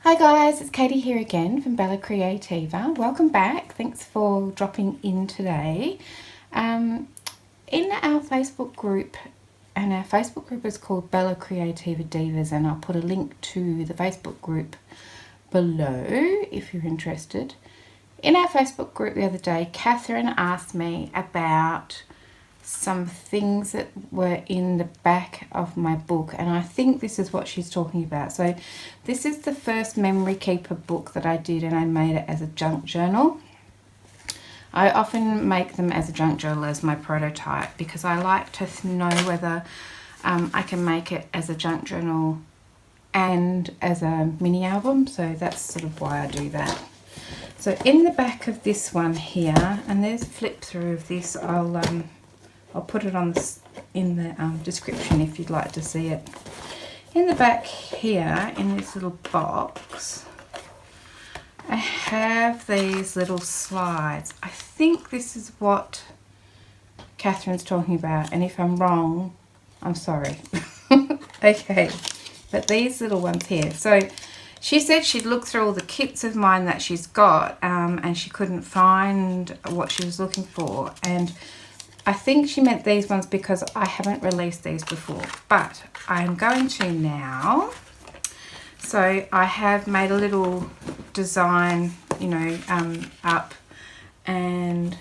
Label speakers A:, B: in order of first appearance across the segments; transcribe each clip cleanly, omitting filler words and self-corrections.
A: Hi guys, it's Katie here again from Creativa. Welcome back. Thanks for dropping in today. In our Facebook group, and our Facebook group is called Creativa Divas, and I'll put a link to the Facebook group below if you're interested. In our Facebook group the other day, Catherine asked me about some things that were in the back of my book, and I think this is what she's talking about. So this is the first memory keeper book that I did, and I made it as a junk journal. I often make them as a junk journal as my prototype because I like to know whether I can make it as a junk journal and as a mini album, so that's sort of why I do that. So in the back of this one here, and there's a flip through of this, I'll put it on in the description if you'd like to see it. In the back here, in this little box, I have these little slides. I think this is what Catherine's talking about, and if I'm wrong, I'm sorry. Okay, but these little ones here. So she said she'd looked through all the kits of mine that she's got, and she couldn't find what she was looking for, and I think she meant these ones because I haven't released these before, but I'm going to now. So I have made a little design, up, and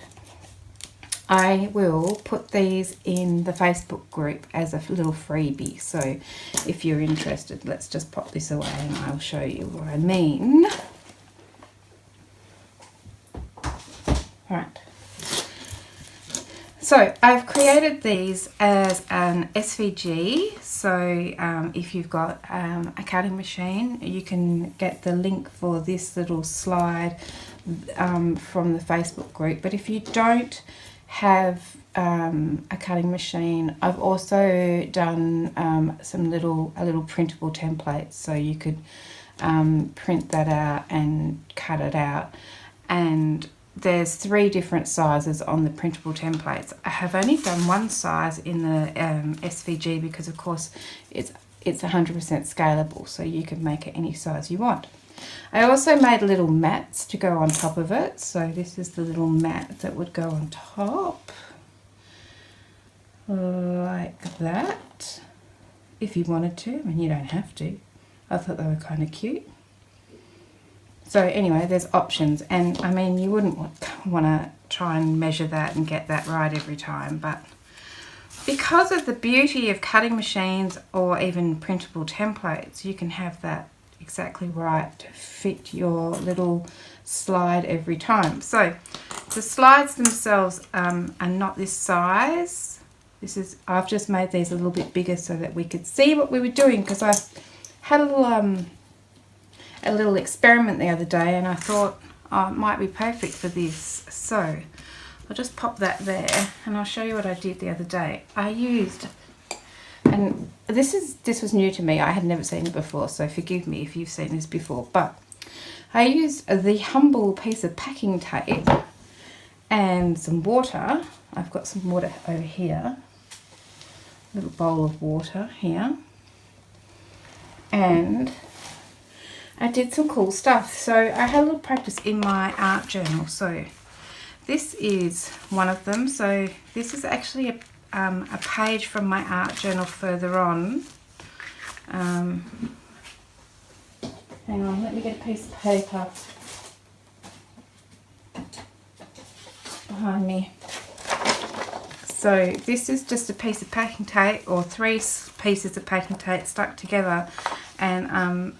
A: I will put these in the Facebook group as a little freebie. So if you're interested, let's just pop this away and I'll show you what I mean. All right. So I've created these as an SVG, so if you've got a cutting machine, you can get the link for this little slide from the Facebook group. But if you don't have a cutting machine, I've also done a little printable template, so you could print that out and cut it out. And there's 3 different sizes on the printable templates. I have only done one size in the SVG because of course it's 100% scalable, so you can make it any size you want. I also made little mats to go on top of it, so this is the little mat that would go on top like that if you wanted to, and you don't have to. I thought they were kind of cute. So anyway, there's options, and I mean, you wouldn't want to try and measure that and get that right every time, but because of the beauty of cutting machines or even printable templates, you can have that exactly right to fit your little slide every time. So the slides themselves are not this size. I've just made these a little bit bigger so that we could see what we were doing, because I had a little experiment the other day, and I thought, oh, it might be perfect for this. So I'll just pop that there, and I'll show you what I did the other day. I used, and this was new to me, I had never seen it before, so forgive me if you've seen this before, but I used the humble piece of packing tape and some water. I've got some water over here, a little bowl of water here, and I did some cool stuff. So I had a little practice in my art journal. So this is one of them. So this is actually a page from my art journal further on. Hang on, let me get a piece of paper behind me. So this is just a piece of packing tape, or 3 pieces of packing tape stuck together, and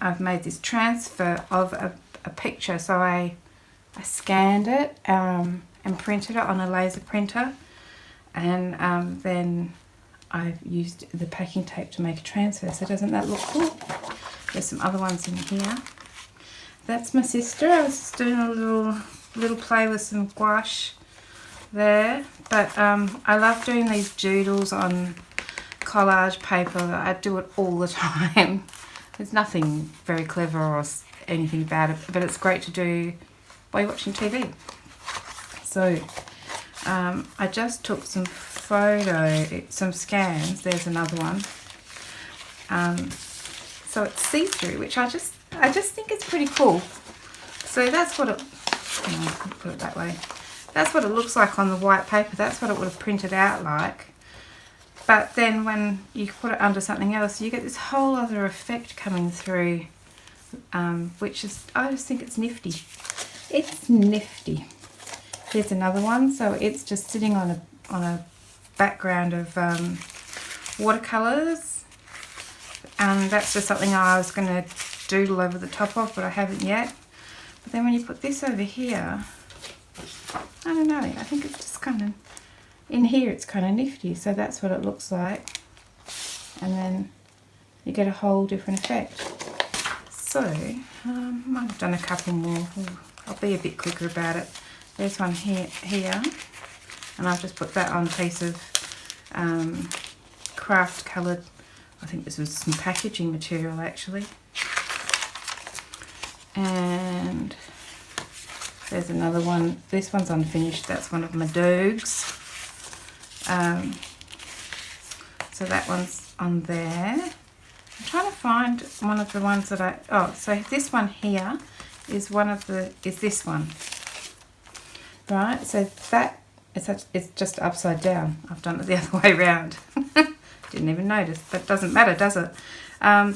A: I've made this transfer of a picture. So I scanned it and printed it on a laser printer, and then I've used the packing tape to make a transfer. So doesn't that look cool? There's some other ones in here. That's my sister. I was just doing a little play with some gouache there, but I love doing these doodles on collage paper. I do it all the time. There's nothing very clever or anything about it, but it's great to do while you're watching TV. So I just took some scans. There's another one. So it's see-through, which I just I just think it's pretty cool. So that's what it, put it that way. That's what it looks like on the white paper. That's what it would have printed out like. But then when you put it under something else, you get this whole other effect coming through, which is, I just think it's nifty. It's nifty. Here's another one. So it's just sitting on a background of watercolours. And that's just something I was going to doodle over the top of, but I haven't yet. But then when you put this over here, I don't know, I think it's just kind of, in here it's kind of nifty, so that's what it looks like. And then you get a whole different effect. So, I might have done a couple more. I'll be a bit quicker about it. There's one here, and I've just put that on a piece of craft coloured, I think this was some packaging material actually. And there's another one. This one's unfinished. That's one of my dogs. So that one's on there. I'm trying to find one of the ones that so this one here is this one. Right, so that it's just upside down. I've done it the other way around. Didn't even notice, but it doesn't matter, does it?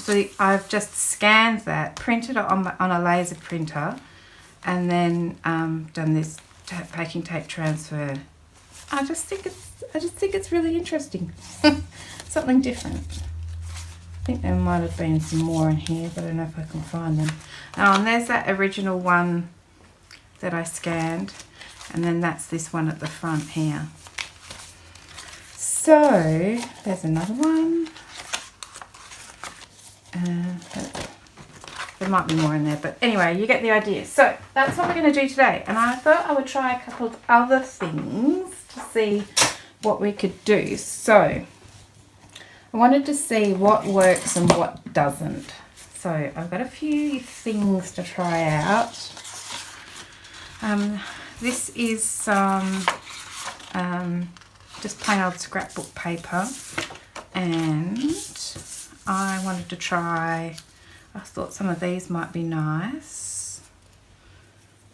A: So I've just scanned that, printed it on a laser printer, and then done this packing tape transfer. I just think it's really interesting. Something different. I think there might have been some more in here, but I don't know if I can find them. Oh, and there's that original one that I scanned, and then that's this one at the front here. So there's another one. There might be more in there, but anyway, you get the idea. So that's what we're going to do today, and I thought I would try a couple of other things to see what we could do. So I wanted to see what works and what doesn't. So I've got a few things to try out. This is some just plain old scrapbook paper, and I wanted to try, I thought some of these might be nice.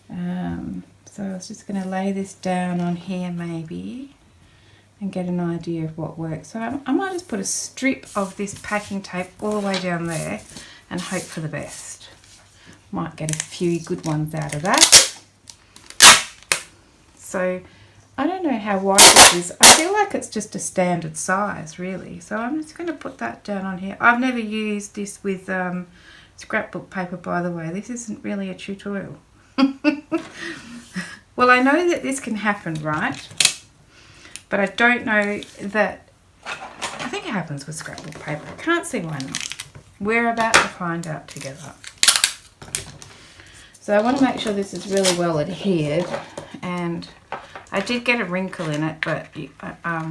A: So I was just going to lay this down on here maybe and get an idea of what works. So I might just put a strip of this packing tape all the way down there and hope for the best. Might get a few good ones out of that. So I don't know how wide this is. I feel like it's just a standard size really. So I'm just going to put that down on here. I've never used this with scrapbook paper, by the way. This isn't really a tutorial. Well, I know that this can happen, right? But I don't know that, I think it happens with scrapbook paper. I can't see why not. We're about to find out together. So I want to make sure this is really well adhered, and I did get a wrinkle in it, but I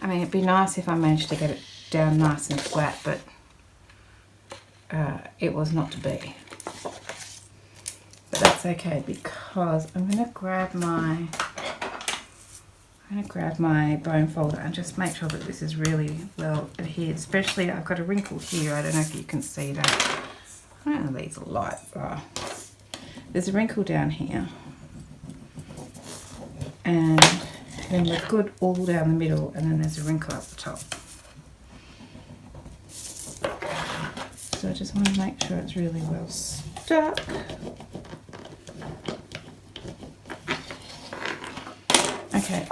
A: mean, it'd be nice if I managed to get it down nice and flat, but it was not to be. But that's okay, because I'm going to grab my bone folder and just make sure that this is really well adhered. Especially, I've got a wrinkle here. I don't know if you can see that. I don't know if these lights are. There's a wrinkle down here, and then we're good all down the middle, and then there's a wrinkle up the top. So I just want to make sure it's really well stuck. Okay,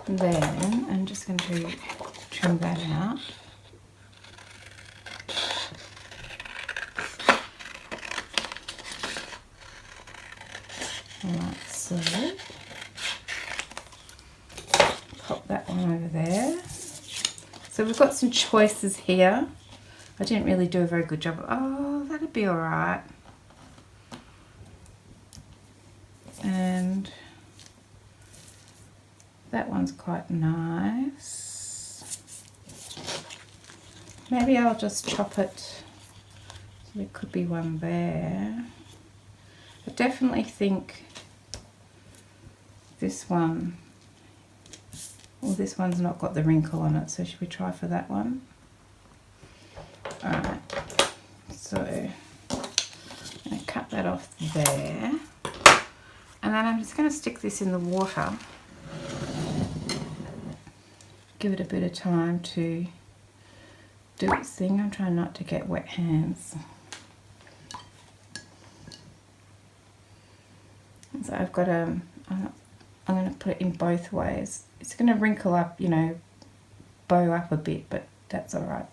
A: then I'm just going to trim that out. Like so. Pop that one over there. So we've got some choices here. I didn't really do a very good job. Oh, that'd be alright. And that one's quite nice. Maybe I'll just chop it. So there could be one there. I definitely think this one, well, this one's not got the wrinkle on it, so should we try for that one? Alright, So I'm going to cut that off there. And then I'm just going to stick this in the water. Give it a bit of time to do its thing. I'm trying not to get wet hands. So I've got I'm going to put it in both ways. It's going to wrinkle up, you know, bow up a bit, but that's all right.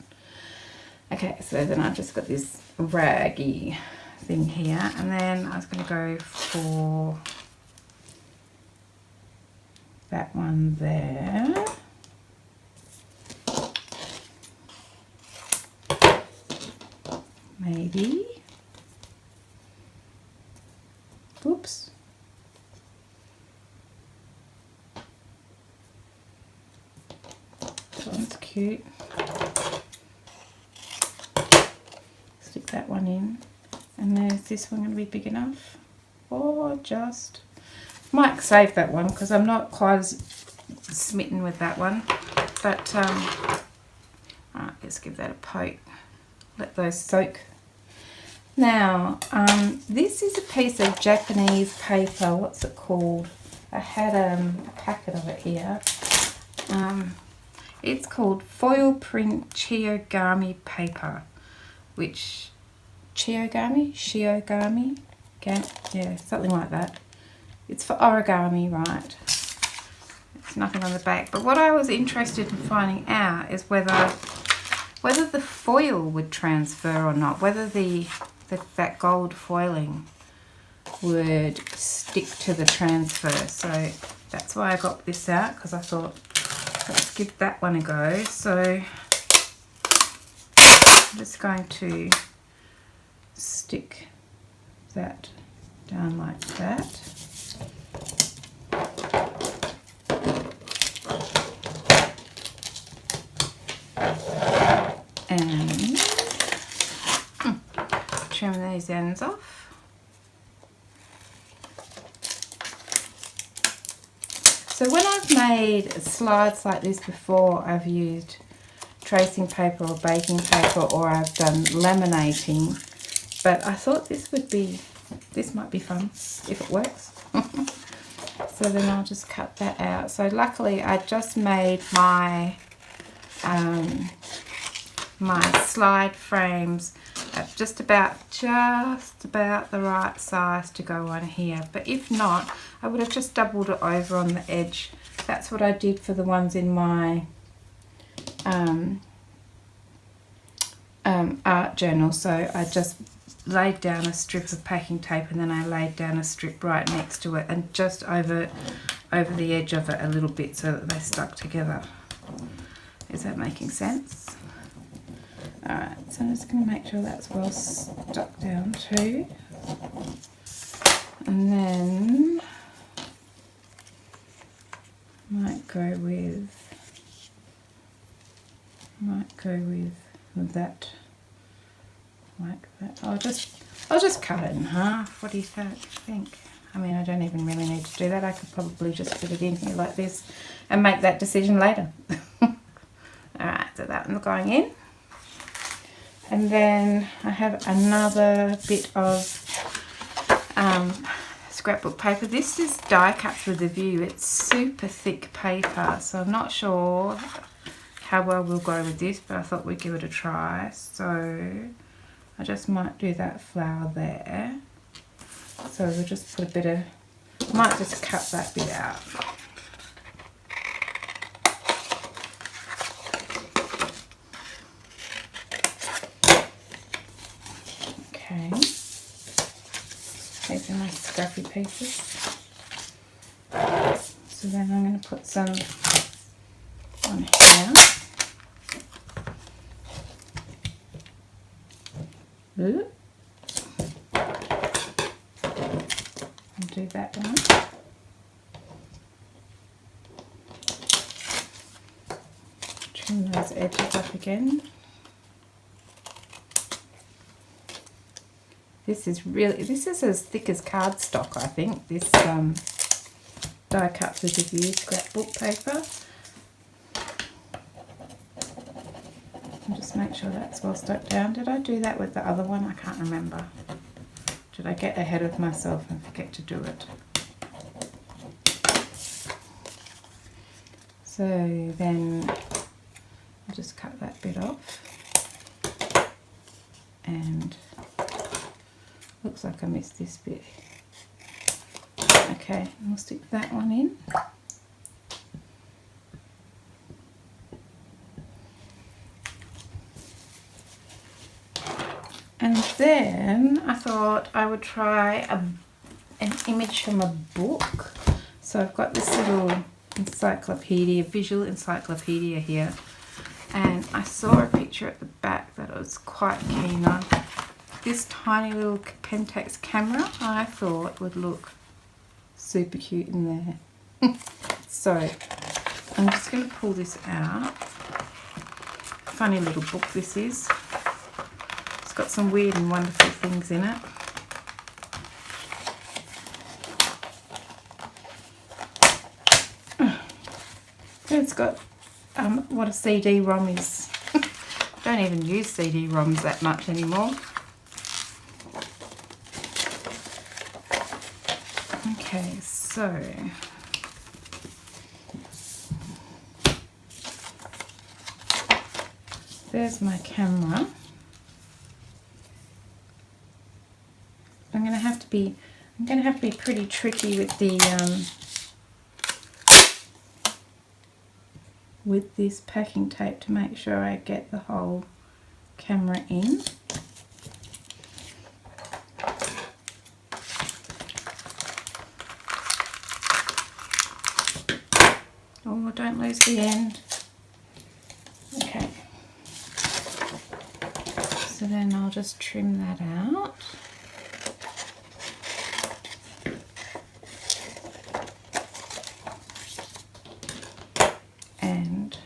A: Okay, so then I've just got this raggy thing here, and then I was going to go for that one there. Maybe. Oops. That one's cute. Stick that one in. And there's this one going to be big enough. Or just... might save that one because I'm not quite as smitten with that one. But, alright, let's give that a poke. Let those soak. Now, this is a piece of Japanese paper. What's it called? I had a packet of it here. It's called foil print Shiogami paper, which Shiogami, yeah, something like that. It's for origami, right? It's nothing on the back. But what I was interested in finding out is whether the foil would transfer or not, whether that gold foiling would stick to the transfer. So that's why I got this out, because I thought, let's give that one a go. So I'm just going to stick that down like that. And trim these ends off. So when I've made slides like this before, I've used tracing paper or baking paper, or I've done laminating, but I thought this might be fun if it works. So then I'll just cut that out. So luckily I just made my my slide frames just about the right size to go on here, but if not, I would have just doubled it over on the edge. That's what I did for the ones in my art journal. So I just laid down a strip of packing tape, and then I laid down a strip right next to it, and just over the edge of it a little bit, so that they stuck together. Is that making sense? Alright, so I'm just going to make sure that's well stuck down too. And then might go with that, like that. I'll just cut it in half. What do you think? I mean, I don't even really need to do that. I could probably just put it in here like this and make that decision later. Alright, so that one's going in. And then I have another bit of scrapbook paper. This is die cut with a view. It's super thick paper, so I'm not sure how well we'll go with this, but I thought we'd give it a try. So I just might do that flower there. So we'll just put a bit of, might just cut that bit out. Okay, these are my scrappy pieces. So then I'm going to put some on here. Ooh. And do that one. Trim those edges up again. This is as thick as cardstock, I think, this die cut with a view scrapbook paper. and just make sure that's well stuck down. Did I do that with the other one? I can't remember. Did I get ahead of myself and forget to do it? So then I'll just cut that bit off. And looks like I missed this bit. Okay, we'll stick that one in. And then I thought I would try an image from a book. So I've got this little encyclopedia, visual encyclopedia here. And I saw a picture at the back that I was quite keen on. This tiny little Pentax camera I thought would look super cute in there. So I'm just going to pull this out. Funny little book this is. It's got some weird and wonderful things in it. It's got what a CD-ROM is. Don't even use CD-ROMs that much anymore. Okay, so there's my camera. I'm going to have to be pretty tricky with the with this packing tape to make sure I get the whole camera in. Oh, don't lose the end. Okay. So then I'll just trim that out. And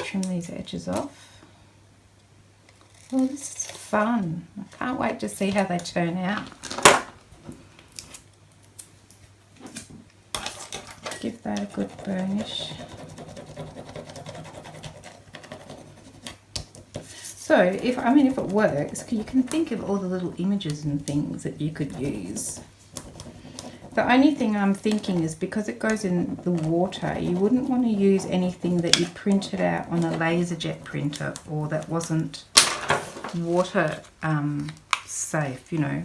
A: trim these edges off. Oh, this is fun. I can't wait to see how they turn out. Give that a good burnish. So if it works, you can think of all the little images and things that you could use. The only thing I'm thinking is because it goes in the water, you wouldn't want to use anything that you printed out on a LaserJet printer or that wasn't water safe, you know,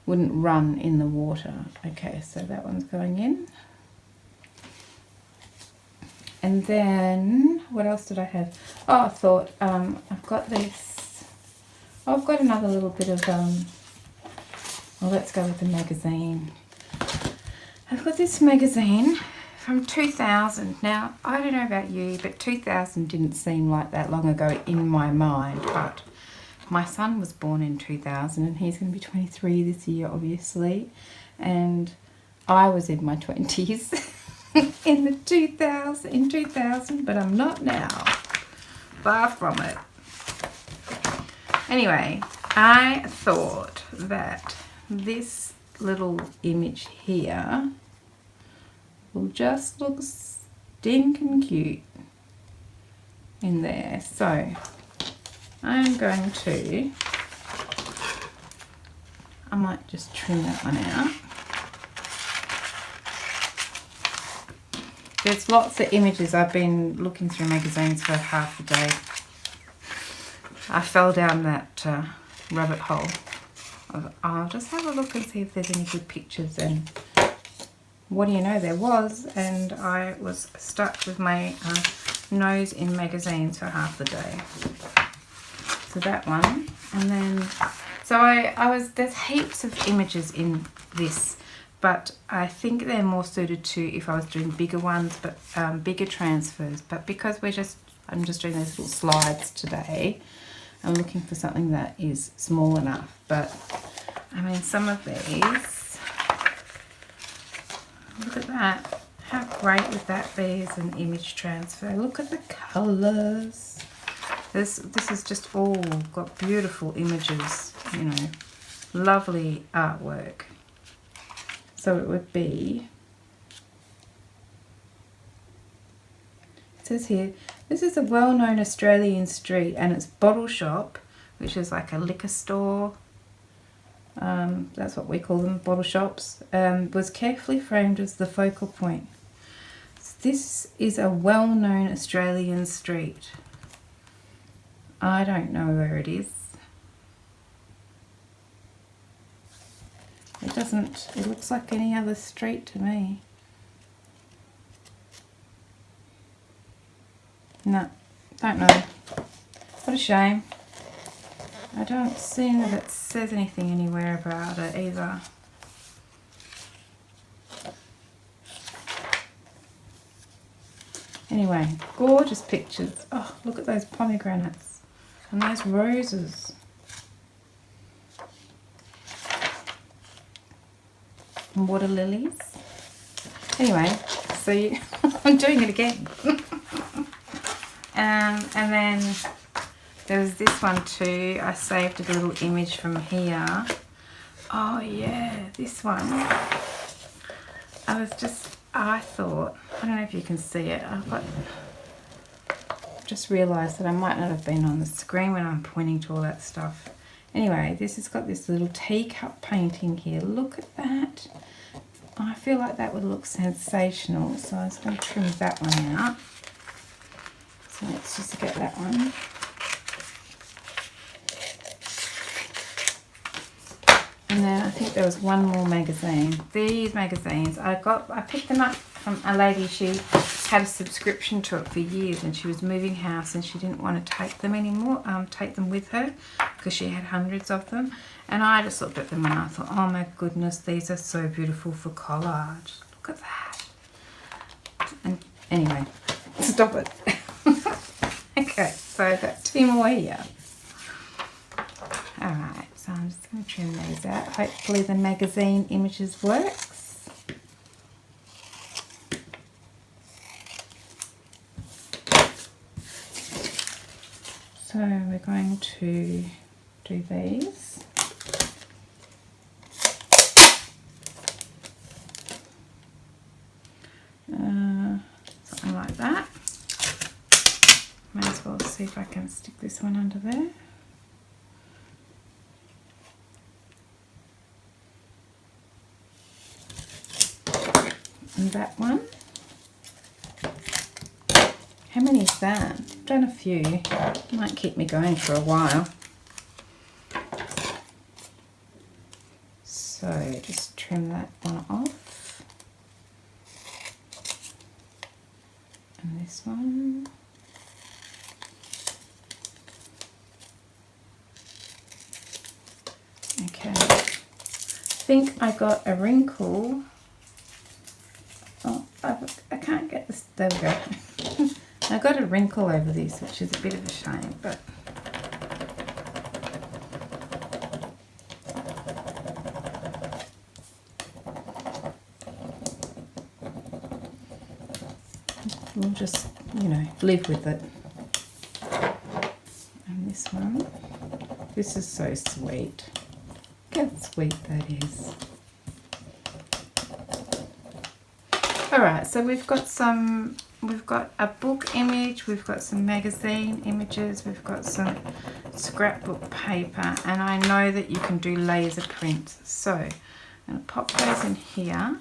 A: wouldn't run in the water. Okay, so that one's going in. And then, what else did I have? Oh, I thought, I've got this, I've got another little bit of, well, let's go with the magazine. I've got this magazine from 2000. Now, I don't know about you, but 2000 didn't seem like that long ago in my mind, but my son was born in 2000 and he's going to be 23 this year, obviously, and I was in my 20s. in 2000, but I'm not now. Far from it. Anyway, I thought that this little image here will just look stinking cute in there. So I'm going to, I might just trim that one out. There's lots of images. I've been looking through magazines for half a day. I fell down that rabbit hole. I'll just have a look and see if there's any good pictures, and what do you know, there was, and I was stuck with my nose in magazines for half the day. So that one, and then, so there's heaps of images in this, but I think they're more suited to if I was doing bigger ones, but bigger transfers. But because I'm just doing those little slides today, I'm looking for something that is small enough. But I mean, some of these, look at that. How great would that be as an image transfer? Look at the colours. This is just all got beautiful images, you know, lovely artwork. So it would be It says here, this is a well-known Australian street and its bottle shop, which is like a liquor store, that's what we call them, bottle shops, was carefully framed as the focal point. So this is a well-known Australian street. I don't know where it is. It looks like any other street to me. No, don't know. What a shame. I don't see that it says anything anywhere about it either. Anyway, gorgeous pictures. Oh, look at those pomegranates and those roses. And water lilies. Anyway, so I'm doing it again. And then there was this one too. I saved a little image from here. Oh yeah, this one. I thought, I don't know if you can see it. Just realised that I might not have been on the screen when I'm pointing to all that stuff. Anyway, this has got this little teacup painting here. Look at that. I feel like that would look sensational, so I was going to trim that one out. So let's just get that one. And then I think there was one more magazine. These magazines, I picked them up from a lady. She had a subscription to it for years, and she was moving house and she didn't want to take them anymore, take them with her, because she had hundreds of them. And I just looked at them and I thought, oh my goodness, these are so beautiful for collage. Look at that. And anyway, stop it. Okay, so I've got two more here. Alright, so I'm just going to trim these out. Hopefully the magazine images works. So we're going to do these. Something like that. May as well see if I can stick this one under there. And that one. How many is that? I've done a few. Might keep me going for a while. So just trim that one off. And this one. Okay. I think I got a wrinkle. Oh, I can't get this. There we go. I got a wrinkle over this, which is a bit of a shame, but we'll just, live with it. And this one, this is so sweet. Look how sweet that is. Alright, so we've got a book image, we've got some magazine images, we've got some scrapbook paper, and I know that you can do laser prints. So I'm going to pop those in here.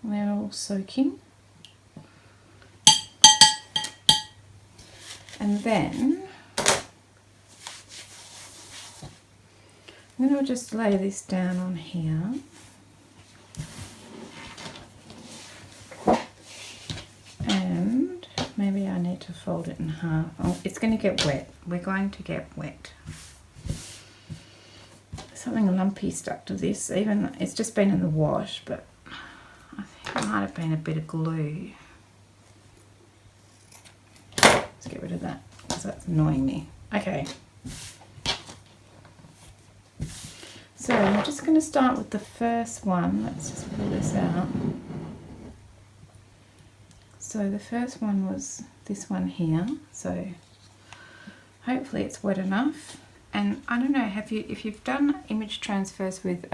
A: And they're all soaking. And then I'm going to just lay this down on here. And maybe I need to fold it in half. Oh, it's going to get wet. We're going to get wet. Something lumpy stuck to this. Even it's just been in the wash, but I think it might have been a bit of glue. Let's get rid of that because that's annoying me. Okay. So I'm just going to start with the first one. Let's just pull this out. So the first one was this one here. So hopefully it's wet enough. And I don't know, if you've done image transfers with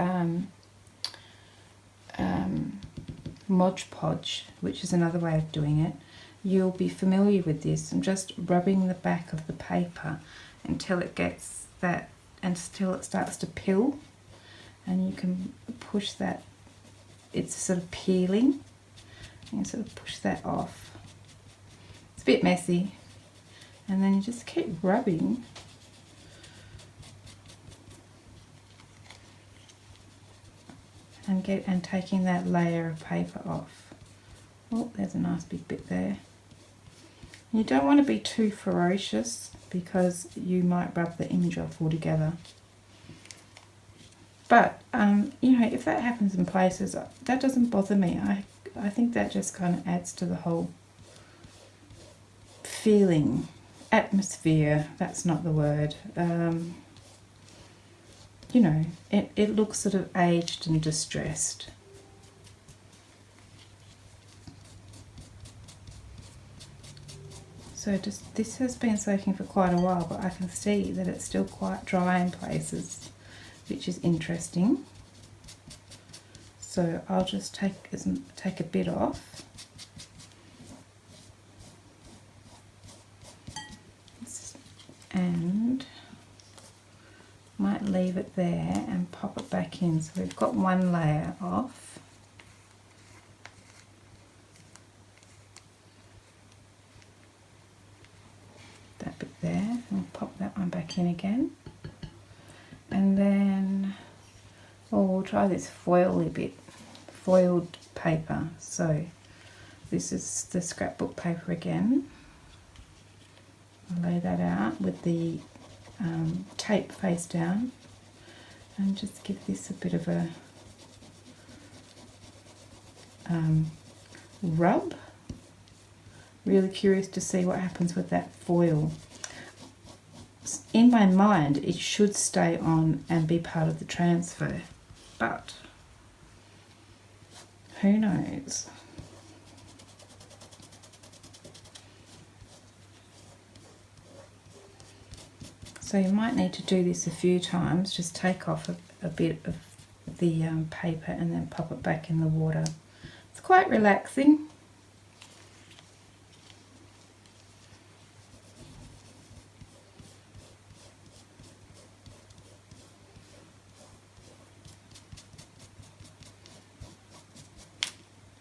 A: Modge Podge, which is another way of doing it, you'll be familiar with this. I'm just rubbing the back of the paper until it gets that, until it starts to peel, and you can push that, it's sort of peeling, and you sort of push that off. It's a bit messy, and then you just keep rubbing and taking that layer of paper off. Oh, there's a nice big bit there. You don't want to be too ferocious because you might rub the image off altogether. But you know, if that happens in places, that doesn't bother me. I think that just kind of adds to the whole feeling, atmosphere. That's not the word. You know, it looks sort of aged and distressed. So just, this has been soaking for quite a while, but I can see that it's still quite dry in places, which is interesting. So I'll just take a bit off. And might leave it there and pop it back in. So we've got one layer off. That bit there, and pop that one back in again. And then, oh, we'll try this foily bit, foiled paper. So this is the scrapbook paper again. I'll lay that out with the tape face down and just give this a bit of a rub. Really curious to see what happens with that foil. In my mind, it should stay on and be part of the transfer, but who knows? So you might need to do this a few times. Just take off a bit of the paper and then pop it back in the water. It's quite relaxing.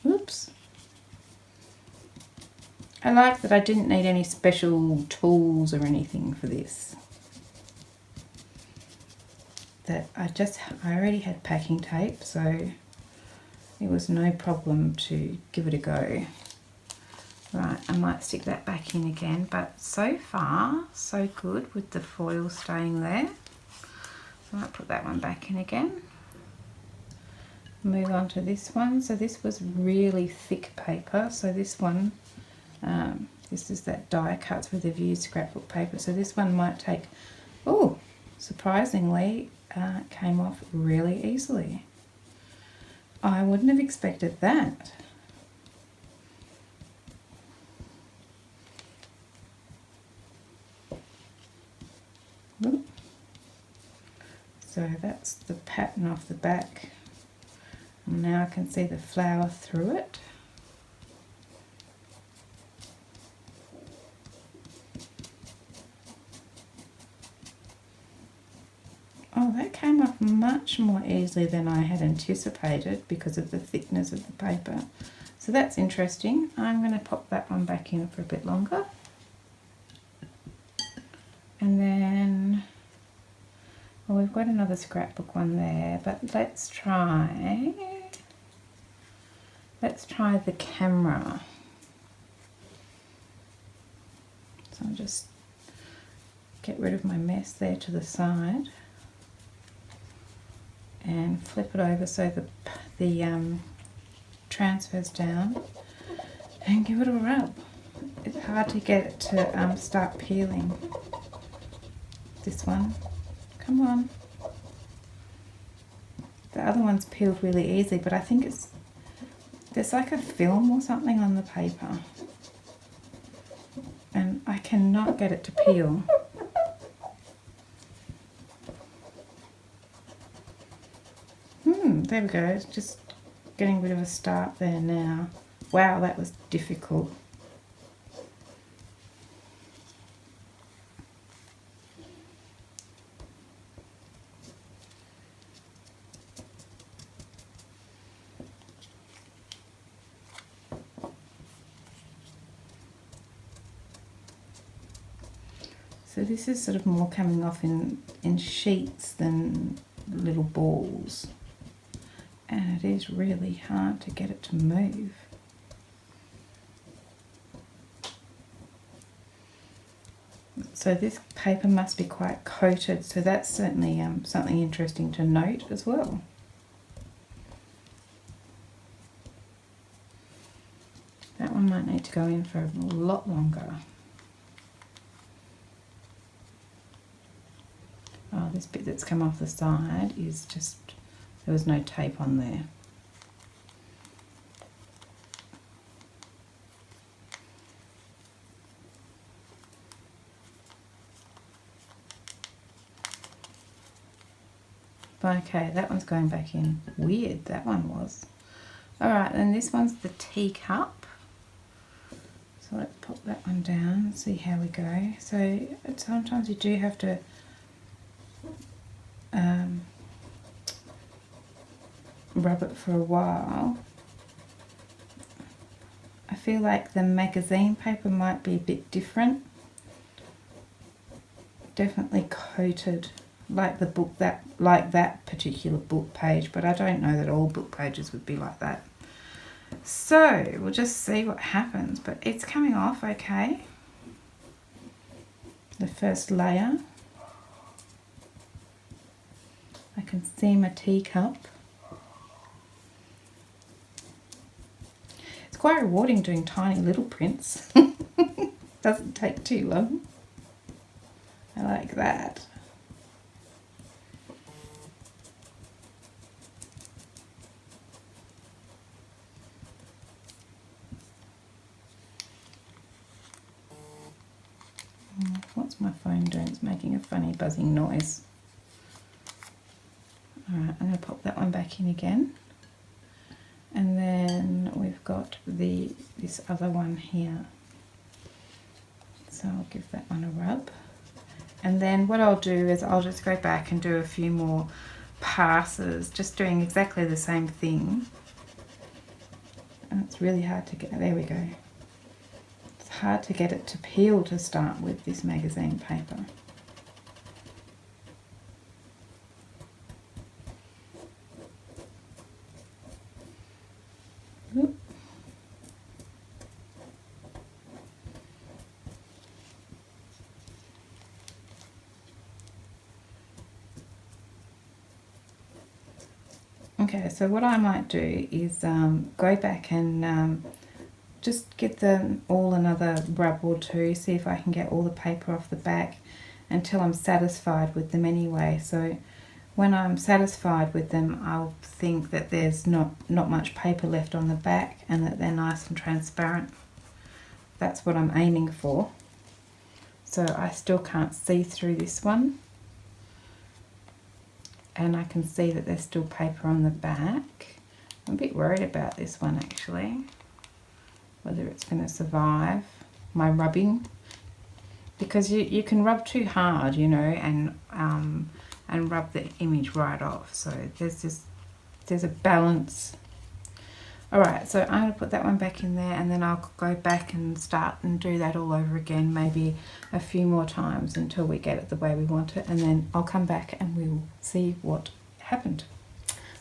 A: Oops. I like that I didn't need any special tools or anything for this. That I already had packing tape, so it was no problem to give it a go. Right, I might stick that back in again, but so far so good with the foil staying there. So I might put that one back in again. Move on to this one. So this was really thick paper, so this one, this is that die cuts with a view scrapbook paper, so this one might take, oh, surprisingly, came off really easily. I wouldn't have expected that. Ooh. So that's the pattern off the back. And now I can see the flower through it. Oh, that came off much more easily than I had anticipated because of the thickness of the paper. So that's interesting. I'm going to pop that one back in for a bit longer. And then, well, we've got another scrapbook one there, but let's try the camera. So I'll just get rid of my mess there to the side and flip it over so the transfers down and give it a rub. It's hard to get it to start peeling. This one, come on. The other one's peeled really easy, but I think there's like a film or something on the paper and I cannot get it to peel. there we go, just getting a bit of a start there now. Wow, that was difficult. So this is sort of more coming off in sheets than little balls. And it is really hard to get it to move. So this paper must be quite coated, so that's certainly something interesting to note as well. That one might need to go in for a lot longer. Oh, this bit that's come off the side is just, there was no tape on there. Okay, that one's going back in. Weird, that one was. Alright, and this one's the teacup. So let's pop that one down and see how we go. So sometimes you do have to rub it for a while. I feel like the magazine paper might be a bit different. Definitely coated like the book, like that particular book page, but I don't know that all book pages would be like that. So we'll just see what happens, but it's coming off okay. The first layer. I can see my teacup. It's quite rewarding doing tiny little prints. Doesn't take too long. I like that. What's my phone doing? It's making a funny buzzing noise. Alright, I'm going to pop that one back in again. And then we've got this other one here. So I'll give that one a rub. And then what I'll do is I'll just go back and do a few more passes, just doing exactly the same thing. And it's really hard to get, there we go. It's hard to get it to peel to start with, this magazine paper. Oop. Okay, so what I might do is go back and just get them all another rub or two, see if I can get all the paper off the back until I'm satisfied with them anyway. So when I'm satisfied with them, I'll think that there's not much paper left on the back and that they're nice and transparent. That's what I'm aiming for. So I still can't see through this one. And I can see that there's still paper on the back. I'm a bit worried about this one actually, whether it's going to survive my rubbing, because you can rub too hard, you know, and rub the image right off. So there's a balance. Alright, so I'm going to put that one back in there, and then I'll go back and start and do that all over again, maybe a few more times until we get it the way we want it, and then I'll come back and we'll see what happened.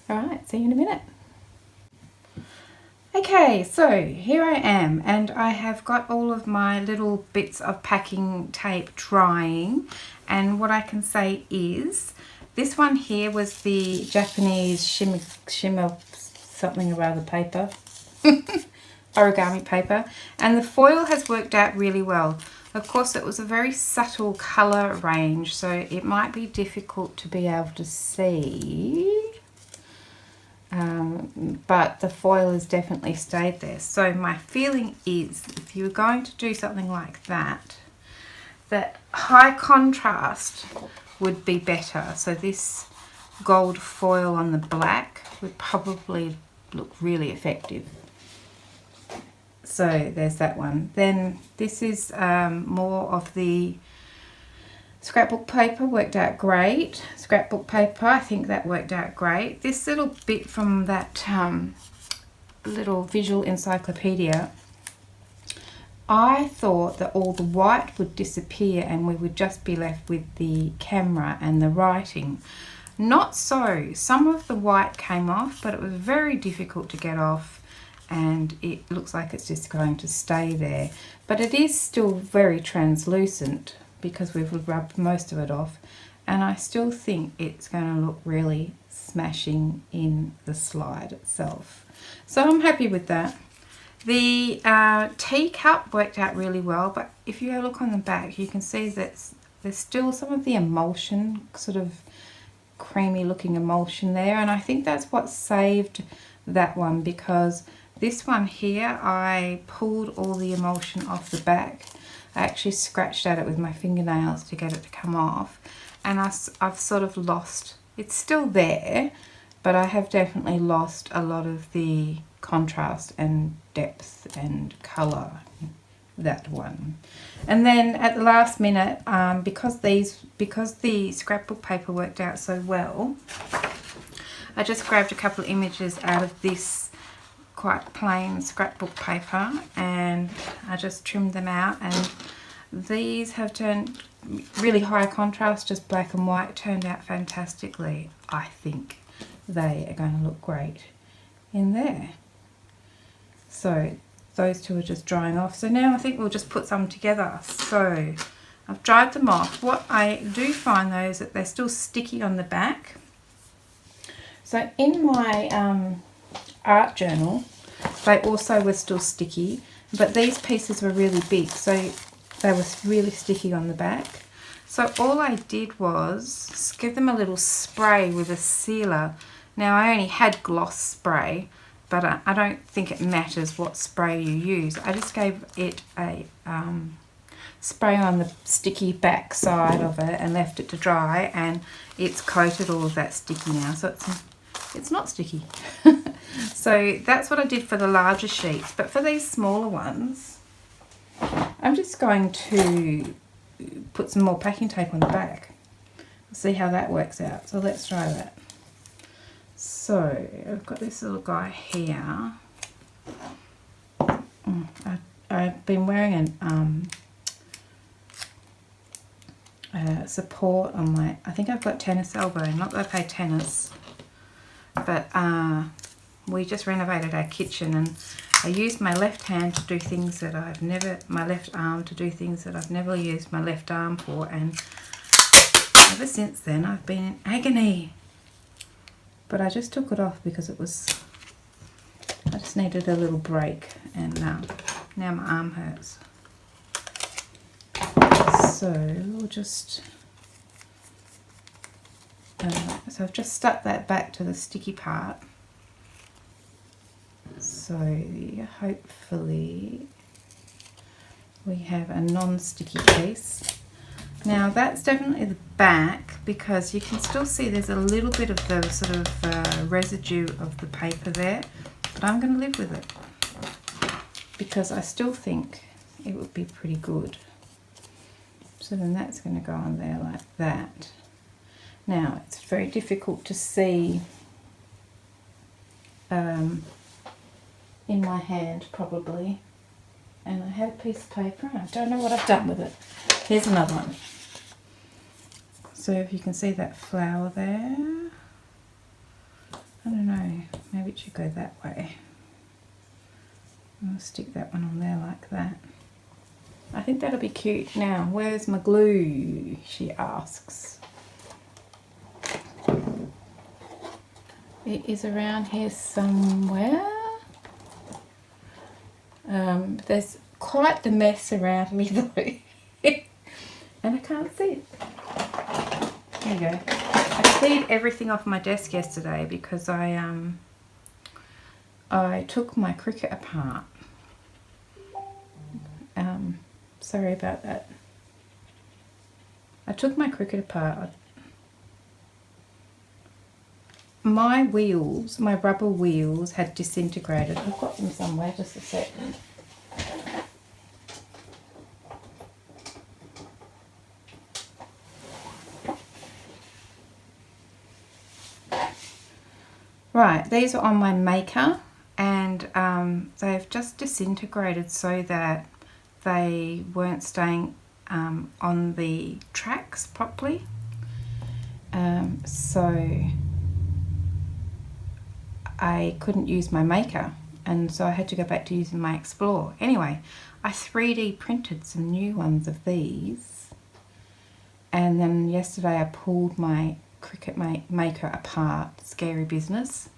A: Alright, see you in a minute. Okay, so here I am, and I have got all of my little bits of packing tape drying, and what I can say is this one here was the Japanese shimmer something or other paper, origami paper, and the foil has worked out really well. Of course, it was a very subtle colour range, so it might be difficult to be able to see, but the foil has definitely stayed there. So my feeling is, if you were going to do something like that, that high contrast would be better. So this gold foil on the black would probably look really effective. So there's that one. Then this is more of the scrapbook paper, worked out great. Scrapbook paper, I think that worked out great. This little bit from that little visual encyclopedia, I thought that all the white would disappear and we would just be left with the camera and the writing. Not so. Some of the white came off, but it was very difficult to get off, and it looks like it's just going to stay there. But it is still very translucent because we've rubbed most of it off, and I still think it's going to look really smashing in the slide itself. So I'm happy with that. The teacup worked out really well, but if you look on the back, you can see that there's still some of the emulsion, sort of creamy looking emulsion there, and I think that's what saved that one, because this one here, I pulled all the emulsion off the back. I actually scratched at it with my fingernails to get it to come off, and I've sort of lost, it's still there, but I have definitely lost a lot of the contrast and depth and colour, that one. And then at the last minute, because the scrapbook paper worked out so well, I just grabbed a couple of images out of this quite plain scrapbook paper and I just trimmed them out, and these have turned really high contrast, just black and white, turned out fantastically. I think they are going to look great in there. So those two are just drying off. So now I think we'll just put some together. So I've dried them off. What I do find though is that they're still sticky on the back. So in my art journal, they also were still sticky, but these pieces were really big, so they were really sticky on the back. So all I did was give them a little spray with a sealer. Now I only had gloss spray, but I don't think it matters what spray you use. I just gave it a spray on the sticky back side of it and left it to dry, and it's coated all of that sticky now, so it's not sticky. So that's what I did for the larger sheets, but for these smaller ones, I'm just going to put some more packing tape on the back. See how that works out. So let's try that. So I've got this little guy here. I've been wearing a support on my, I think I've got tennis elbow, not that I play tennis, but we just renovated our kitchen and I used my left hand to do things that I've never, my left arm to do things that I've never used my left arm for, and ever since then I've been in agony. But I just took it off because it was, I just needed a little break, and now my arm hurts. So we'll just, so I've just stuck that back to the sticky part. So hopefully we have a non-sticky piece. Now that's definitely the back, because you can still see there's a little bit of the sort of residue of the paper there, but I'm going to live with it because I still think it would be pretty good. So then that's going to go on there like that. Now it's very difficult to see in my hand probably, and I have a piece of paper and I don't know what I've done with it. Here's another one. So if you can see that flower there, I don't know, maybe it should go that way. I'll stick that one on there like that. I think that'll be cute. Now, where's my glue, she asks. It is around here somewhere. There's quite the mess around me though, and I can't see it. There you go. I cleared everything off my desk yesterday because I took my Cricut apart. Sorry about that. I took my Cricut apart. my wheels, my rubber wheels had disintegrated. I've got them somewhere, just a second. Right, these are on my maker, and they've just disintegrated so that they weren't staying on the tracks properly. So I couldn't use my maker, and so I had to go back to using my Explore. Anyway, I 3D printed some new ones of these, and then yesterday I pulled my Cricut maker apart, scary business,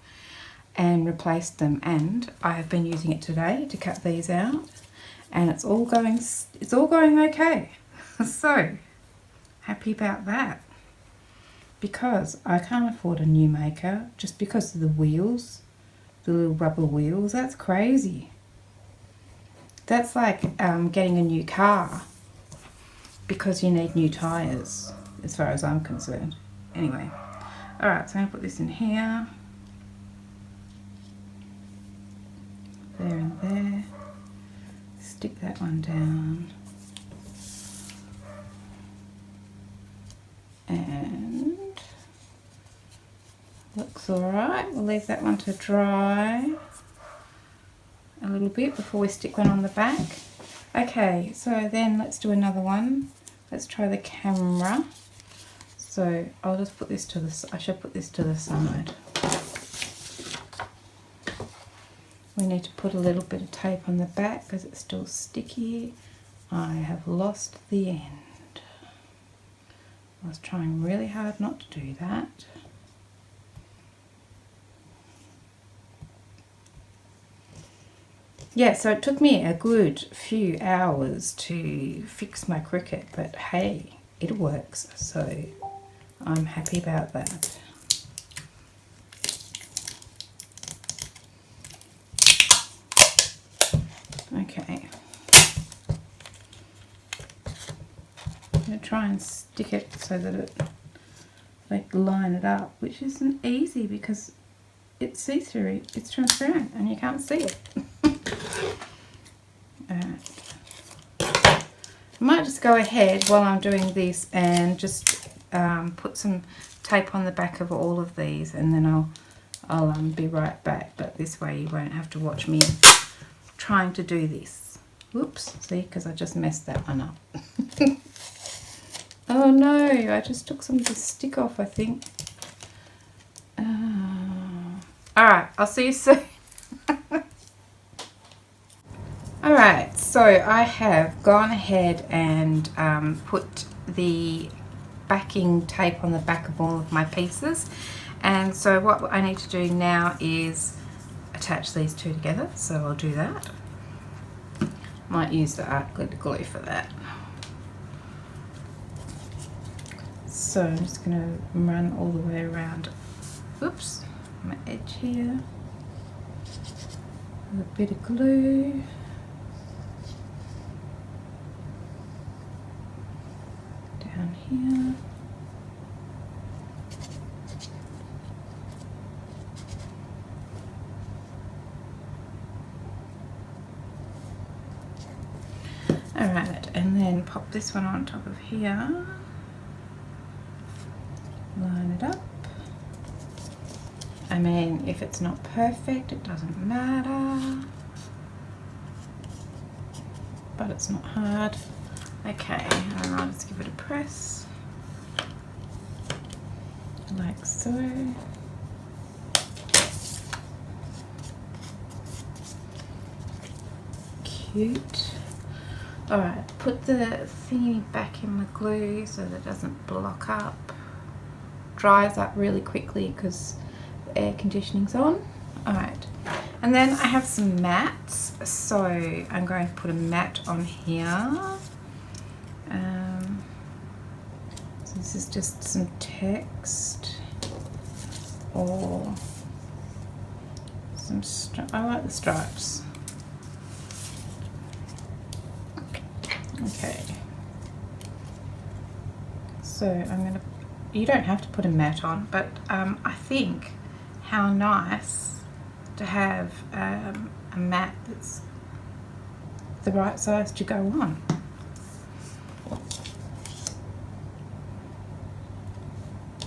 A: and replaced them, and I have been using it today to cut these out, and it's all going okay. So happy about that, because I can't afford a new maker just because of the wheels, the little rubber wheels. That's crazy. That's like getting a new car because you need new tires, as far as I'm concerned. Anyway, all right, so I'm gonna put this in here, there and there, stick that one down, and looks all right. We'll leave that one to dry a little bit before we stick one on the back. Okay, so then let's do another one. Let's try the camera. So I'll just put this to the, I should put this to the side. We need to put a little bit of tape on the back because it's still sticky. I have lost the end. I was trying really hard not to do that. Yeah, so it took me a good few hours to fix my Cricut, but hey, it works, so I'm happy about that. Okay. I'm going to try and stick it so that it, like, line it up, which isn't easy because it's see-through, it's transparent and you can't see it. I might just go ahead while I'm doing this and just put some tape on the back of all of these, and then I'll be right back. But this way you won't have to watch me trying to do this. Whoops, see, because I just messed that one up. Oh no, I just took some of the stick off, I think. Alright, I'll see you soon. Alright, so I have gone ahead and put the backing tape on the back of all of my pieces, and so what I need to do now is attach these two together, so I'll do that. Might use the art glitter glue for that. So I'm just going to run all the way around, whoops, my edge here with a bit of glue. Down here. Alright, and then pop this one on top of here. Line it up. I mean, if it's not perfect, it doesn't matter. But it's not hard. Okay, and I'll just give it a press. Like so. Cute. Alright, put the thingy back in the glue so that it doesn't block up. Dries up really quickly because the air conditioning's on. Alright, and then I have some mats, so I'm going to put a mat on here. So this is just some text or some stripes. I like the stripes. Okay, so I'm going to, you don't have to put a mat on, but I think how nice to have a mat that's the right size to go on.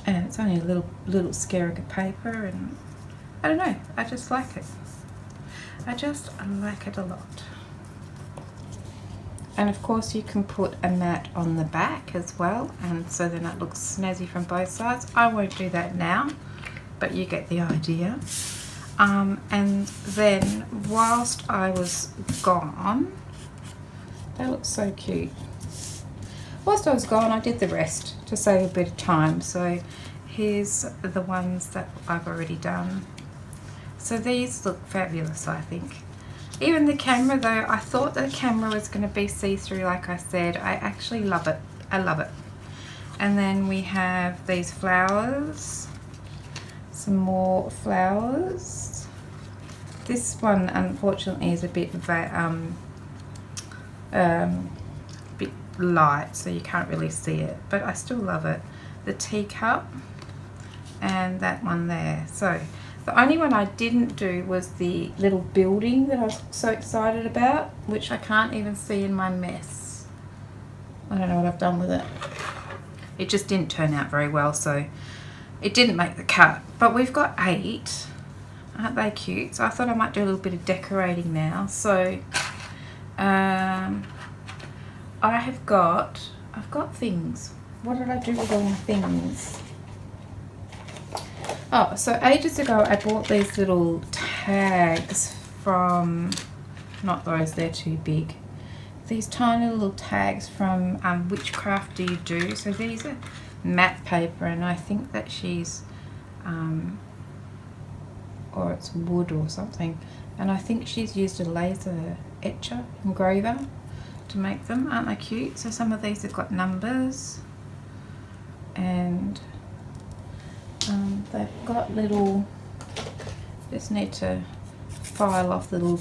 A: And it's only a little skerrick of paper, and I don't know, I just like it. I just like it a lot. And of course you can put a mat on the back as well, and so then it looks snazzy from both sides. I won't do that now, but you get the idea. And then whilst I was gone, that looks so cute. Whilst I was gone, I did the rest to save a bit of time. So here's the ones that I've already done. So these look fabulous, I think. Even the camera though, I thought the camera was going to be see-through like I said. I actually love it. I love it. And then we have these flowers. Some more flowers. This one unfortunately is a bit light, so you can't really see it, but I still love it. The teacup and that one there. So the only one I didn't do was the little building that I was so excited about, which I can't even see in my mess. I don't know what I've done with it. It just didn't turn out very well, so it didn't make the cut. But we've got 8. Aren't they cute? So I thought I might do a little bit of decorating now. So I've got things. What did I do with all my things? Oh, so ages ago I bought these little tags from, not those, they're too big. These tiny little tags from Which Craft Do You Do? So these are matte paper, and I think that she's, or it's wood or something, and I think she's used a laser etcher, engraver, to make them. Aren't they cute? So some of these have got numbers, and they've got little, just need to file off the little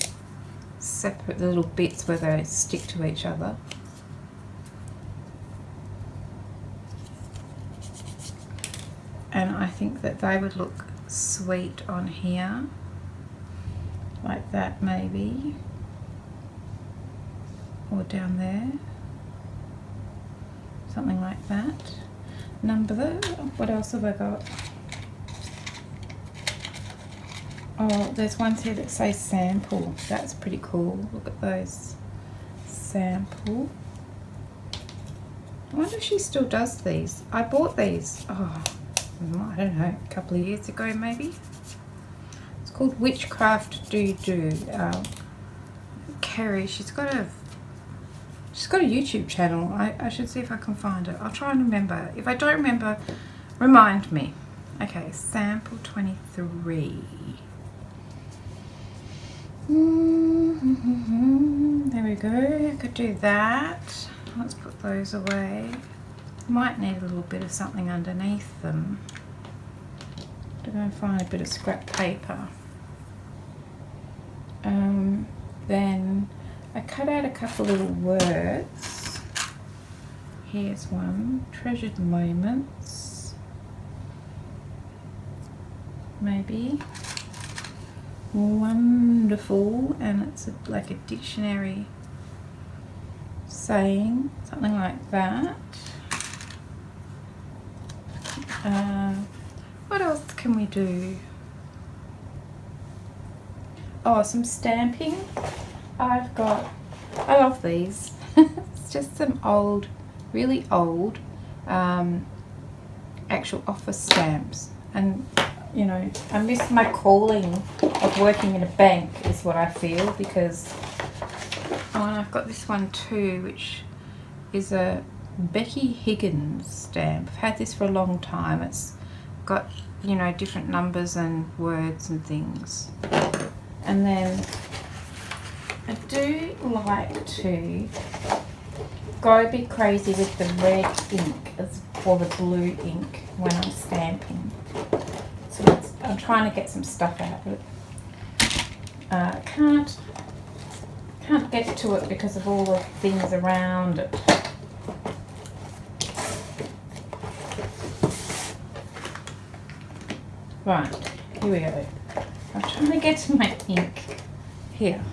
A: separate little bits where they stick to each other. And I think that they would look sweet on here, like that maybe, or down there, something like that. Number, what else have I got? Oh, there's ones here that say sample. That's pretty cool. Look at those. Sample. I wonder if she still does these. I bought these, oh, I don't know, a couple of years ago maybe. It's called Which Craft Do You Do? Kerry, she's got a YouTube channel. I should see if I can find it. I'll try and remember. If I don't remember, remind me. Okay, sample 23. There we go. I could do that. Let's put those away. Might need a little bit of something underneath them. To go and find a bit of scrap paper. Then I cut out a couple little words. Here's one, treasured moments. Maybe. Wonderful, and it's like a dictionary saying, something like that. What else can we do? Oh, some stamping. I love these. It's just some old, really old actual office stamps, and you know, I miss my calling of working in a bank is what I feel, because oh, and I've got this one too, which is a Becky Higgins stamp. I've had this for a long time. It's got, you know, different numbers and words and things. And then I do like to go a bit crazy with the red ink or the blue ink when I'm stamping. So I'm trying to get some stuff out of it. Can't get to it because of all the things around it. Right, here we go. I'm trying to get to my ink here.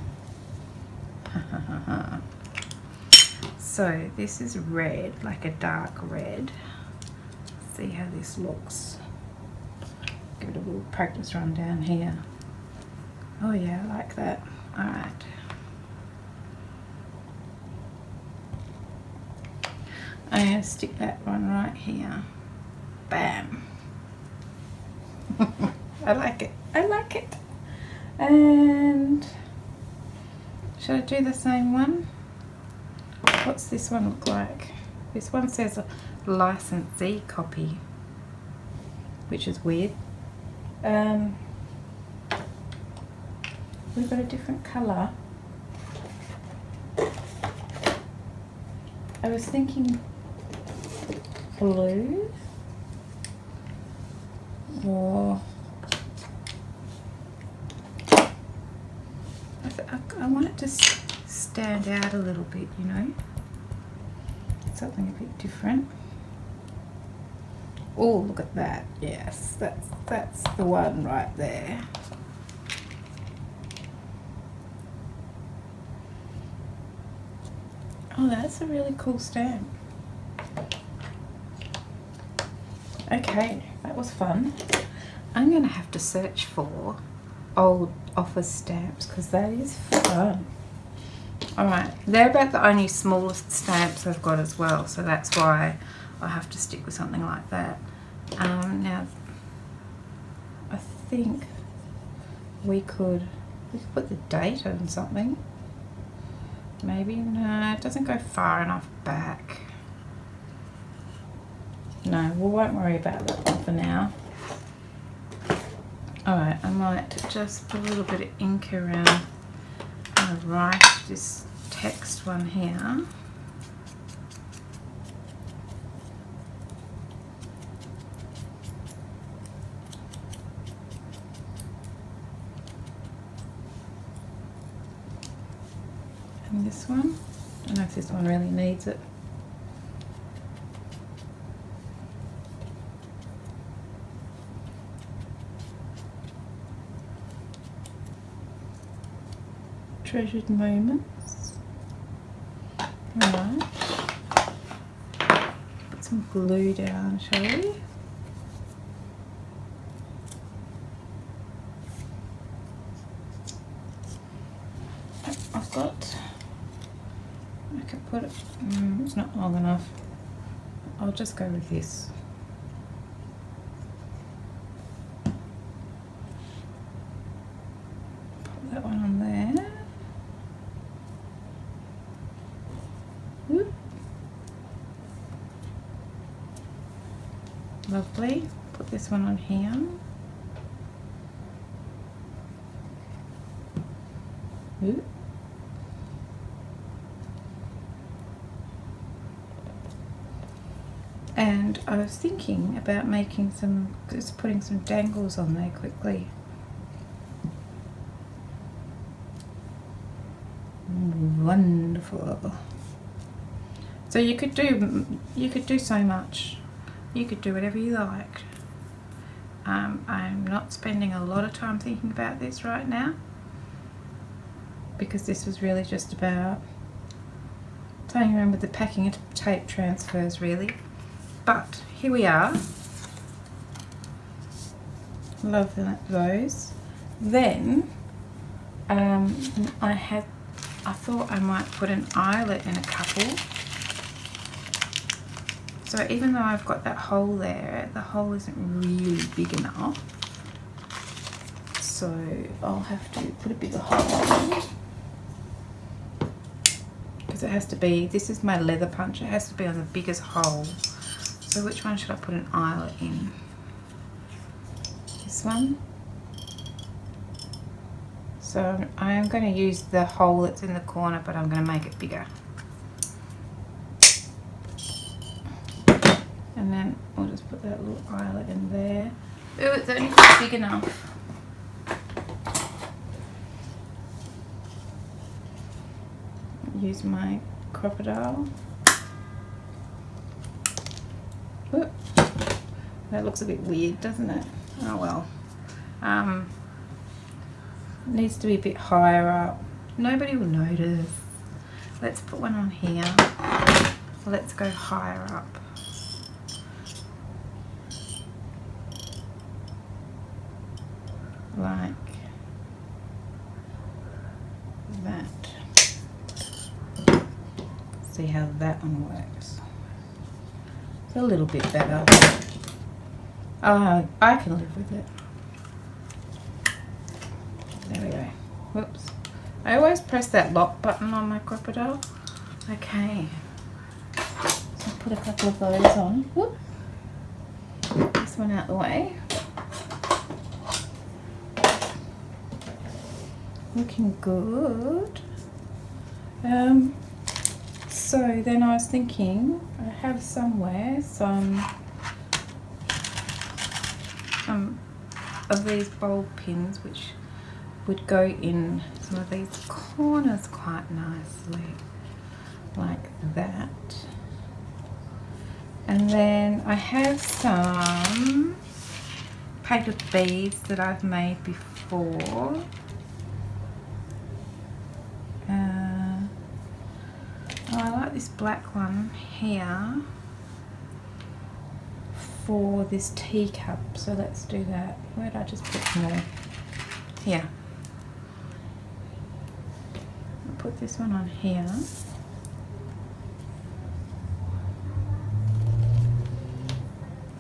A: So this is red, like a dark red. See how this looks. Give it a little practice run down here. Oh yeah, I like that. Alright. I'm going to stick that one right here. Bam. I like it. I like it. And should I do the same one? What's this one look like? This one says a licensee copy, which is weird. We've got a different colour. I was thinking blue or I want it to stand out a little bit, you know, something a bit different. Oh, look at that. Yes, that's the one right there. Oh, that's a really cool stamp. Okay, that was fun. I'm going to have to search for old office stamps because that is fun. Alright, they're about the only smallest stamps I've got as well, so that's why I have to stick with something like that. Now, I think we could put the date on something. Maybe, no, it doesn't go far enough back. No, we won't worry about that one for now. Alright, I might just put a little bit of ink around and write this text one here. And this one, I don't know if this one really needs it. Treasured moments. Alright. Put some glue down, shall we? I've got, I can put it, it's not long enough. I'll just go with this. Put that one on there. Whoop. Lovely. Put this one on here. Whoop. And I was thinking about making some, just putting some dangles on there quickly. Wonderful. So you could do so much. You could do whatever you like. I'm not spending a lot of time thinking about this right now because this was really just about playing around with the packing and tape transfers really. But here we are. Love those. Then I thought I might put an eyelet in a couple. So even though I've got that hole there, the hole isn't really big enough. So I'll have to put a bigger hole in. Because it has to be, this is my leather punch, it has to be on the biggest hole. So which one should I put an eyelet in? This one. So I am going to use the hole that's in the corner, but I'm going to make it bigger. And then we'll just put that little eyelet in there. Ooh, it's only not big enough. Use my crocodile. Ooh. That looks a bit weird, doesn't it? Oh well. Needs to be a bit higher up. Nobody will notice. Let's put one on here. Let's go higher up. Like that. See how that one works. It's a little bit better. Oh, I can live with it. There we go. Whoops. I always press that lock button on my crocodile. Okay. So put a couple of those on. Whoop. This one out the way. Looking good. So then I was thinking I have somewhere some of these bulb pins which would go in some of these corners quite nicely, like that. And then I have some paper beads that I've made before. I like this black one here for this teacup, so let's do that. Where did I just put more? Here. I'll put this one on here.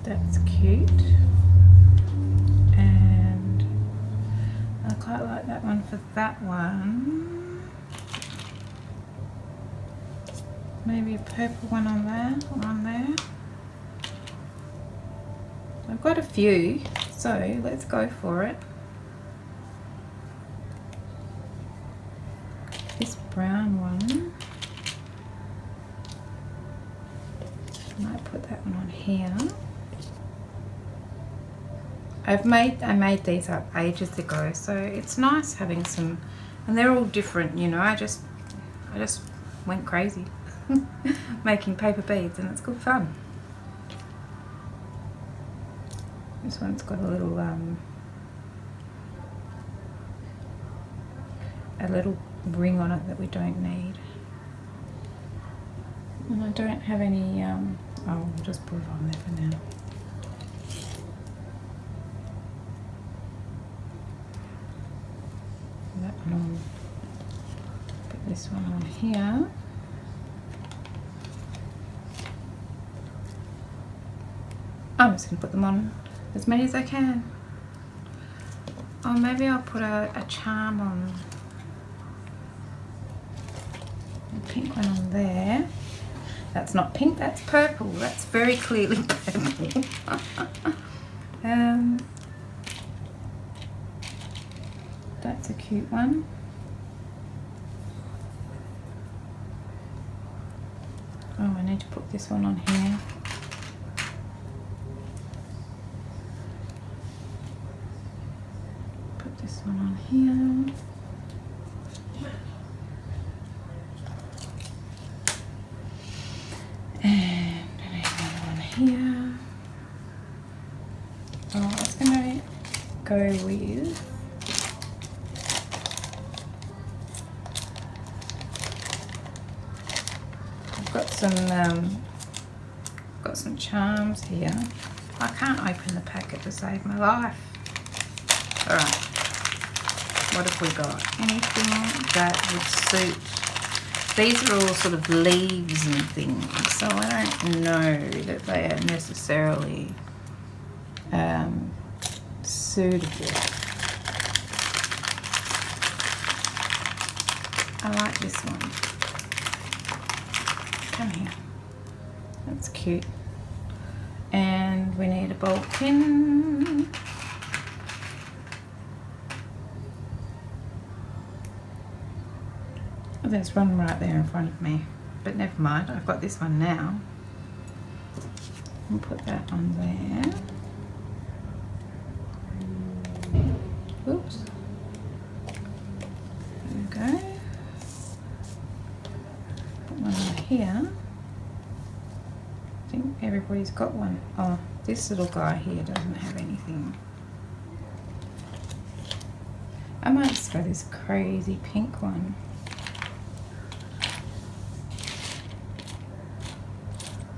A: That's cute. And I quite like that one for that one. Maybe a purple one on there. I've got a few, so let's go for it. This brown one, I might put that one on here. I made these up ages ago, so it's nice having some, and they're all different, you know. I just went crazy making paper beads, and it's good fun. This one's got a little ring on it that we don't need. And I don't have any, oh, we'll just put it on there for now. That one on, put this one on here. I'm just going to put them on as many as I can. Or maybe I'll put a charm on. A pink one on there. That's not pink, that's purple. That's very clearly purple. That's a cute one. Oh, I need to put this one on here. This one on here. And another one here. Oh, I was going to go with I've got some charms here. I can't open the packet to save my life. Alright. What have we got? Anything that would suit? These are all sort of leaves and things, so I don't know that they are necessarily suitable. I like this one. Come here. That's cute. And we need a bulb pin. There's one right there in front of me, but never mind, I've got this one now. I'll put that on there. Oops. There we go. Put one on here. I think everybody's got one. Oh, this little guy here doesn't have anything. I might just go this crazy pink one.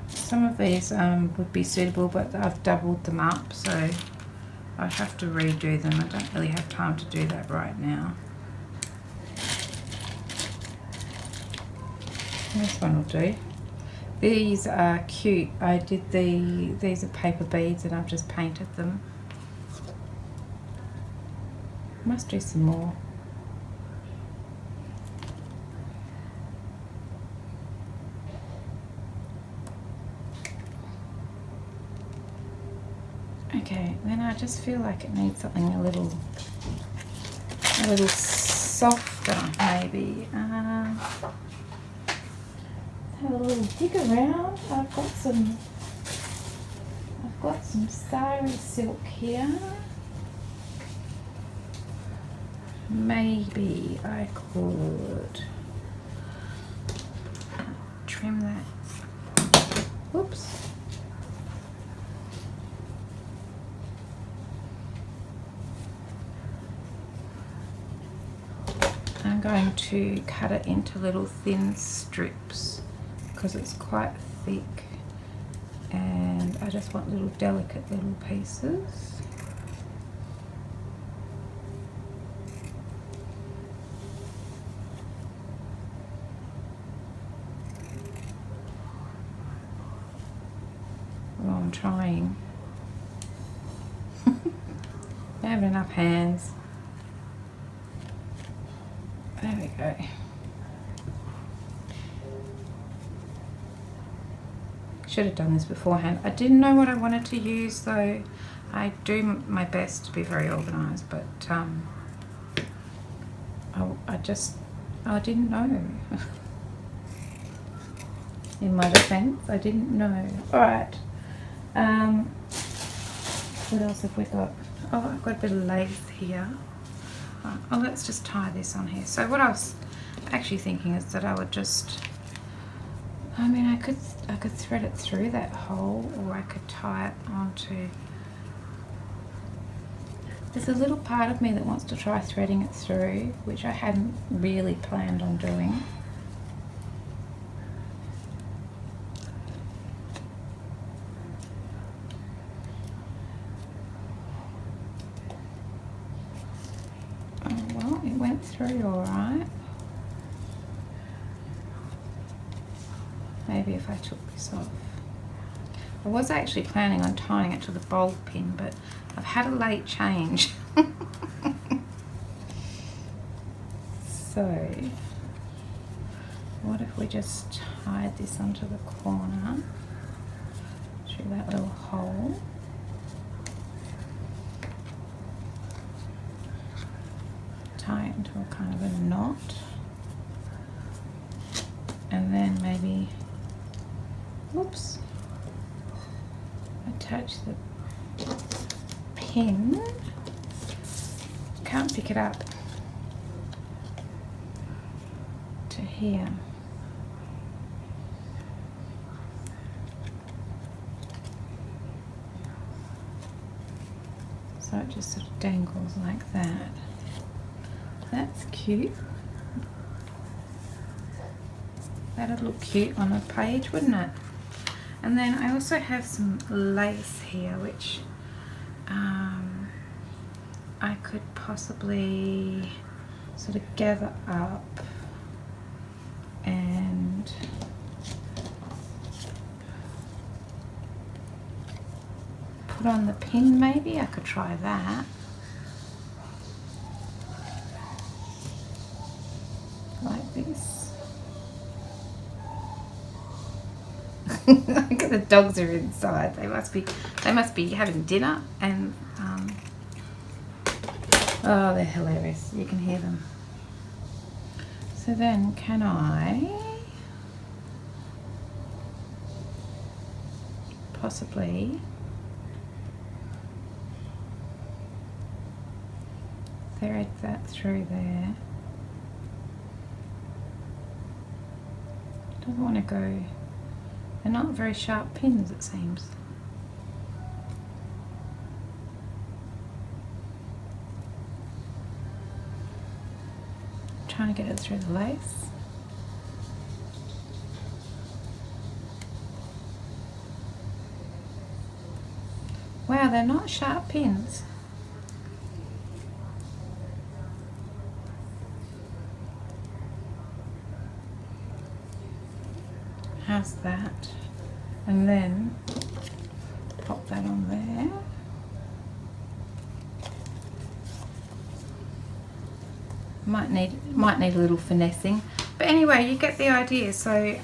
A: Some of these would be suitable, but I've doubled them up, so I'd have to redo them. I don't really have time to do that right now. This one will do. These are cute. I did these are paper beads and I've just painted them. Must do some more. Okay, then I just feel like it needs something a little softer, maybe. Have a little dig around. I've got some sari silk here. Maybe I could trim that. Whoops. I'm going to cut it into little thin strips because it's quite thick and I just want little delicate little pieces. Well, I'm trying. I don't have enough hands. There we go. Should have done this beforehand. I didn't know what I wanted to use though. I do my best to be very organised, but I didn't know. In my defence, I didn't know. Alright. What else have we got? Oh, I've got a bit of lace here. Oh, let's just tie this on here. So what I was actually thinking is that I would just, I mean, I could thread it through that hole, or I could tie it onto. There's a little part of me that wants to try threading it through, which I hadn't really planned on doing. Through all right. Maybe if I took this off. I was actually planning on tying it to the bulb pin, but I've had a late change. So what if we just tied this onto the corner through that little hole? Tie it into a kind of a knot, and then maybe, whoops, attach the pin. Can't pick it up to here. So it just sort of dangles like that. That's cute. That'd look cute on a page, wouldn't it? And then I also have some lace here, which I could possibly sort of gather up and put on the pin. Maybe I could try that. Like this. Look at the dogs are inside. They must be having dinner and oh, they're hilarious. You can hear them. So then can I possibly thread that through there? Doesn't want to go. They're not very sharp pins, it seems. trying to get it through the lace. Wow, they're not sharp pins. How's that? And then pop that on there. Might need a little finessing, but anyway, you get the idea. So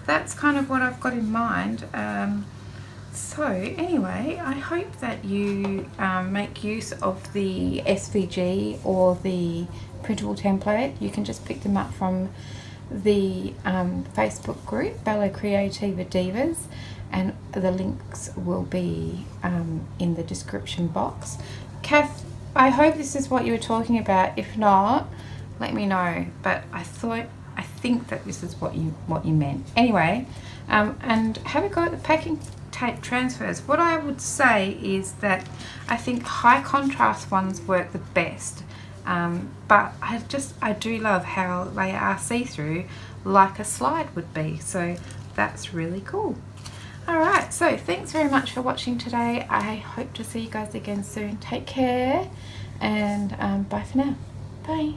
A: that's kind of what I've got in mind. So anyway, I hope that you make use of the SVG or the printable template. You can just pick them up from the Facebook group Bella Creativa Divas, and the links will be in the description box. Kath, I hope this is what you were talking about. If not, let me know. But I think that this is what you meant. Anyway, and have a go at the packing tape transfers. What I would say is that I think high contrast ones work the best. But I do love how they are see-through, like a slide would be. So that's really cool. Alright, so thanks very much for watching today. I hope to see you guys again soon. Take care, and bye for now. Bye.